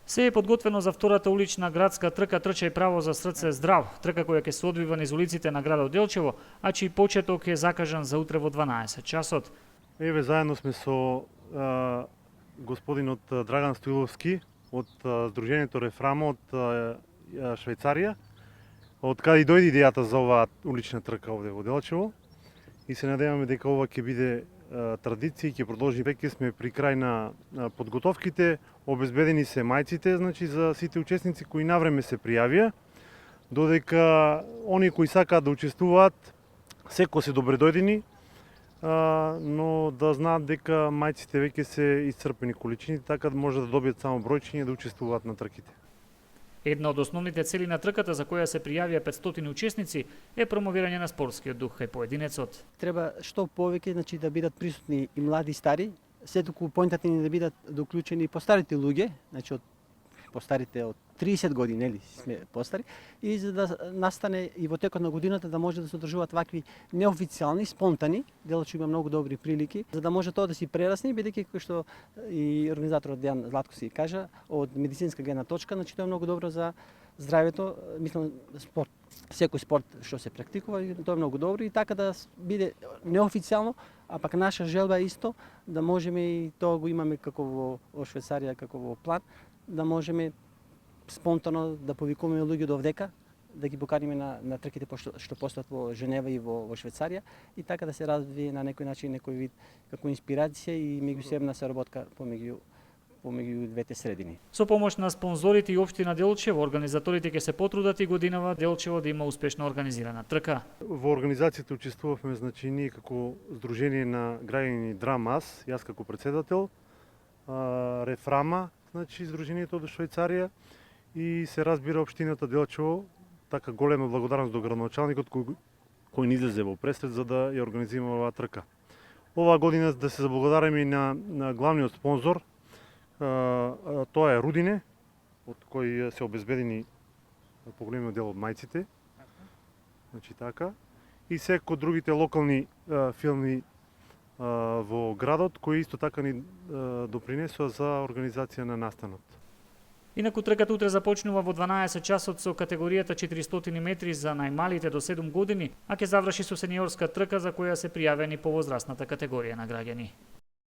Се е подготвено за втората улична градска трка Трчај право за срце здрав, трка која ќе се одвива низ улиците на градот Делчево, а чиј почеток е закажан за утре во 12 часот. Еве заедно сме со господинот Драган Стоиловски од Сдруженијето Рефрама од Швајцарија, од каде и дојде идејата за оваа улична трка овде во Делчево и се надеваме дека ова ќе биде традиција и ќе продолжи. Веќе сме при крај на подготовките, обезбедени се мајците, значи за сите учесници кои навреме се пријавија, додека они кои сакаат да учествуваат, секој се добредојдени, но да знаат дека мајците веќе се исцрпени количини, така да може да добијат само бројчиња да учествуваат на трките. Една од основните цели на трката за која се пријавија 500 учесници е промовирање на спортскиот дух кај поединецот. Треба што повеќе, значи да бидат присутни и млади и стари, сетоку поинтата ни да бидат доклучени и постарите луѓе, значи од постарите од 30 години, нели, сме постари, и за да настане и во текот на годината да може да се одржуваат вакви неофицијални, спонтани, Делчево има многу добри прилики, за да може тоа да си прерасне, бидејќи кој што и организаторот Дејан Златко си кажа, од медицинска гледна точка, значи тоа е многу добро за здравјето, мислам спорт. Секој спорт што се практикува, тоа е многу добро и така да биде неофицијално, а пак наша желба е исто да можеме и тоа го имаме како во Швајцарија, како во план, да можеме спонтано да повикуваме луѓе до овдека, да ги поканиме на трките што постојат во Женева и во Швајцарија и така да се развие на некој начин некој вид како инспирација и меѓусебна соработка помеѓу двете средини. Со помош на спонзорите и општина Делчево, организаторите ќе се потрудат и годинава Делчево да има успешно организирана трка. Во организацијата учествувавме, значи ние како Сдружение на граѓани Драмас, јас како председател, Рефрама, значи Сдруженијето од Швајцарија и се разбира општината Делчево, така голема благодарност до градоначалникот кој ни излезе во пресред за да ја организираме оваа трка. Оваа година да се заблагодариме и на главниот спонзор, тоа е Рудине, од кој се обезбедени поголемиот дел од мајците. Значи така. И секој другите локални филми во градот кои исто така ни допринесоа за организација на настанот. Инаку трката утре започнува во 12 часот со категоријата 400 метри за најмалите до 7 години, а ќе заврши со сениорска трка за која се пријавени по возрастната категорија на граѓани.